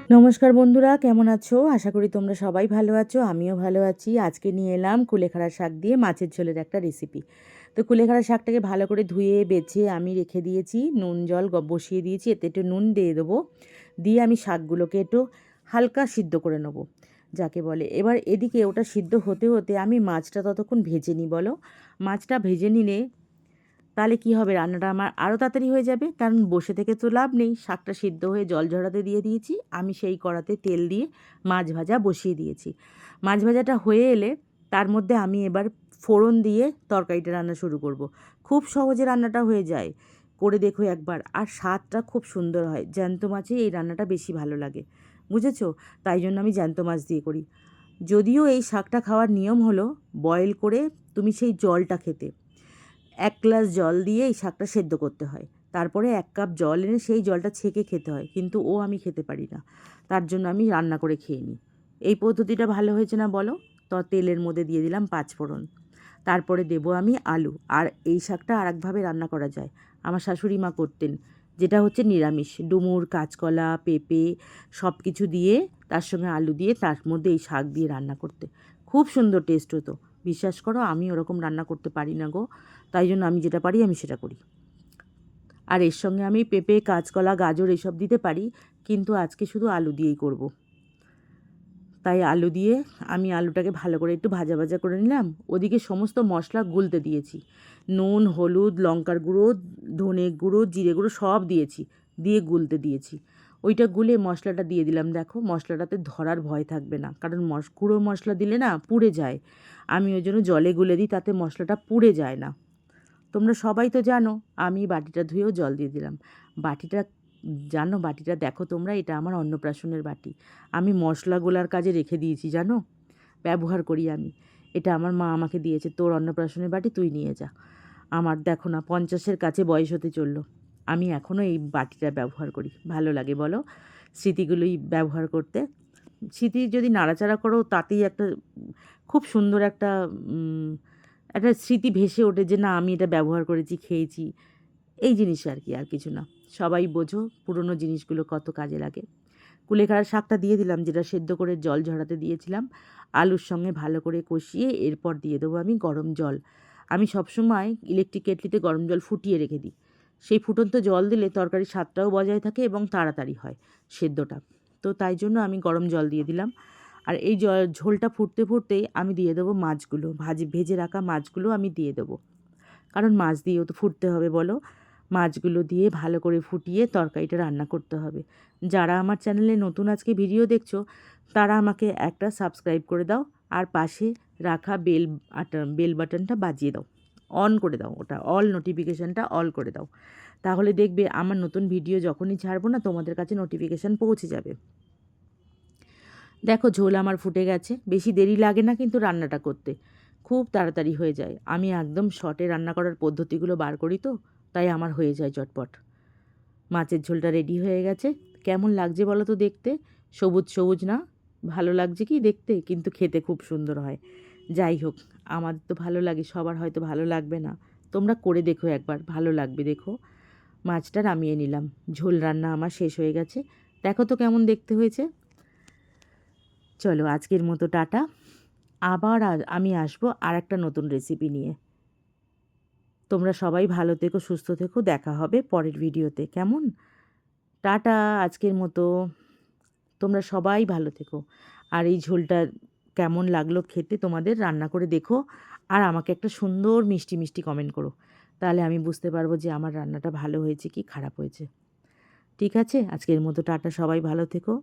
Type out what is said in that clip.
নমস্কার বন্ধুরা, কেমন আছো? আশা করি তোমরা সবাই ভালো আছো, আমিও ভালো আছি। আজকে নিয়ে এলাম কুলেখাড়া শাক দিয়ে মাছের ঝোলের একটা রেসিপি। তো কুলেখাড়া শাকটাকে ভালো করে ধুয়ে বেছে আমি রেখে দিয়েছি, নুন জল বসিয়ে দিয়েছি, এতে একটু নুন দিয়ে দেবো। দিয়ে আমি শাকগুলোকে একটু হালকা সিদ্ধ করে নেবো, যাকে বলে। এবার এদিকে ওটা সিদ্ধ হতে হতে আমি মাছটা ততক্ষণ ভেজে নিই। বলো, মাছটা ভেজে নিলে তাহলে কি হবে, রান্নাটা আমার আরও তাড়াতাড়ি হয়ে যাবে। কারণ বসে থেকে তো লাভ নেই, শাকটা সিদ্ধ হয়ে জল ঝরাতে দিয়ে দিয়েছি। আমি সেই কড়াতে তেল দিয়ে মাছ ভাজা বসিয়ে দিয়েছি। মাছ ভাজাটা হয়ে এলে তার মধ্যে আমি এবার ফোড়ন দিয়ে তরকারিটা রান্না শুরু করব। খুব সহজে রান্নাটা হয়ে যায়, করে দেখো একবার। আর স্বাদটা খুব সুন্দর হয়। জ্যান্ত মাছে এই রান্নাটা বেশি ভালো লাগে, বুঝেছো? তাই জন্য আমি জ্যান্ত মাছ দিয়ে করি। যদিও এই শাকটা খাওয়ার নিয়ম হলো বয়েল করে তুমি সেই জলটা খেতে। 1 গ্লাস জল দিয়ে এই শাকটা সেদ্ধ করতে হয়। তারপরে 1 কাপ জল এনে সেই জলটা ছেঁকে খেতে হয়। কিন্তু আমি খেতে পারি না। তার জন্য আমি রান্না করে খেয়ে নিই। এই পদ্ধতিটা ভালো হয়েছে না বলো? তো তেলের মধ্যে দিয়ে দিলাম 5 ফোড়ন। তারপরে দেবো আমি আলু। আর এই শাকটা আরেকভাবে রান্না করা যায়। আমার শাশুড়ি মা করতেন, যেটা হচ্ছে নিরামিষ। ডুমুর, কাঁচকলা, পেঁপে সব কিছু দিয়ে, তার সঙ্গে আলু দিয়ে, তার মধ্যে এই শাক দিয়ে রান্না করতে খুব সুন্দর টেস্ট হতো। বিশ্বাস করো, আমি ওরকম রান্না করতে পারি না গো। তাই জন্য আমি যেটা পারি আমি সেটা করি। আর এর সঙ্গে আমি পেঁপে, কাঁচকলা, গাজর এসব দিতে পারি, কিন্তু আজকে শুধু আলু দিয়েই করব। তাই আলু দিয়ে আমি আলুটাকে ভালো করে একটু ভাজা ভাজা করে নিলাম। ওদিকে সমস্ত মশলা গুলতে দিয়েছি। নুন, হলুদ, লঙ্কার গুঁড়ো, ধনে গুঁড়ো, জিরে গুঁড়ো সব দিয়েছি, দিয়ে গুলতে দিয়েছি। ওইটা গুলে মশলাটা দিয়ে দিলাম। দেখো, মশলাটাতে ধরার ভয় থাকবে না, কারণ গুঁড়ো মশলা দিলে না পুড়ে যায়। আমি ওই জন্য জলে গুলে দিই, তাতে মশলাটা পুড়ে যায় না। তোমরা সবাই তো জানো। আমি বাটিটা ধুয়েও জল দিয়ে দিলাম। বাটিটা জানো, বাটিটা দেখো তোমরা, এটা আমার অন্নপ্রাশনের বাটি। আমি মশলা গোলার কাজে রেখে দিয়েছি, জানো, ব্যবহার করি আমি। এটা আমার মা আমাকে দিয়েছে, তোর অন্নপ্রাশনের বাটি তুই নিয়ে যা। আমার দেখো না, 50-এর কাছে বয়স হতে চললো, আমি এখনও এই বাটিটা ব্যবহার করি। ভালো লাগে বলো স্মৃতিগুলোই ব্যবহার করতে। স্মৃতি যদি নাড়াচাড়া করো, তাতেই একটা খুব সুন্দর একটা স্মৃতি ভেসে ওঠে, যে না, আমি এটা ব্যবহার করেছি, খেয়েছি। এই জিনিস আর কি, আর কিছু না। সবাই বোঝো পুরনো জিনিসগুলো কত কাজে লাগে। কুলেখাড়ার শাকটা দিয়ে দিলাম, যেটা সেদ্ধ করে জল ঝরাতে দিয়েছিলাম। আলুর সঙ্গে ভালো করে কষিয়ে এরপর দিয়ে দেবো আমি গরম জল। আমি সবসময় ইলেকট্রিক কেটলিতে গরম জল ফুটিয়ে রেখে দিই। সেই ফুটন্ত জল দিলে তরকারির স্বাদটাও বজায় থাকে এবং তাড়াতাড়ি হয় সেদ্ধটা। তো তাই জন্য আমি গরম জল দিয়ে দিলাম। আর এই ঝোলটা ফুটতে ফুটতেই আমি দিয়ে দেবো মাছগুলো, ভেজে রাখা মাছগুলো আমি দিয়ে দেবো। কারণ মাছ দিয়েও তো ফুটতে হবে বলো। মাছগুলো দিয়ে ভালো করে ফুটিয়ে তরকারিটা রান্না করতে হবে। যারা আমার চ্যানেলে নতুন আজকে ভিডিও দেখছো, তারা আমাকে একটা সাবস্ক্রাইব করে দাও, আর পাশে রাখা বেল বাটনটা বাজিয়ে দাও, অন করে দাও, ওটা অল নোটিফিকেশানটা অল করে দাও। তাহলে দেখবে আমার নতুন ভিডিও যখনই ছাড়বো না, তোমাদের কাছে নোটিফিকেশান পৌঁছে যাবে। দেখো, ঝোল আমার ফুটে গেছে। বেশি দেরি লাগে না কিন্তু রান্নাটা করতে, খুব তাড়াতাড়ি হয়ে যায়। আমি একদম শর্টে রান্না করার পদ্ধতিগুলো বার করি তো, তাই আমার হয়ে যায় চটপট। মাছের ঝোলটা রেডি হয়ে গেছে। কেমন লাগছে বলো তো দেখতে? সবুজ সবুজ না? ভালো লাগছে কি দেখতে? কিন্তু খেতে খুব সুন্দর হয়। যাই হোক, আমার তো ভালো লাগে, সবার হয়তো ভালো লাগবে না। তোমরা করে দেখো একবার, ভালো লাগবে। দেখো, মাছটা নামিয়ে নিলাম, ঝোল রান্না আমার শেষ হয়ে গেছে। দেখো তো কেমন দেখতে হয়েছে। চলো, আজকের মতো টাটা। আবার আমি আসবো আর একটা নতুন রেসিপি নিয়ে। তোমরা সবাই ভালো থেকো, সুস্থ থেকো। দেখা হবে পরের ভিডিওতে, কেমন? টাটা, আজকের মতো। তোমরা সবাই ভালো থেকো। আর এই ঝোলটা কেমন লাগলো খেতে তোমাদের, রান্না করে দেখো। আর আমাকে একটা সুন্দর মিষ্টি মিষ্টি কমেন্ট করো, তাহলে আমি বুঝতে পারবো যে আমার রান্নাটা ভালো হয়েছে কি খারাপ হয়েছে। ঠিক আছে, আজকের মতো টাটা, সবাই ভালো থেকো।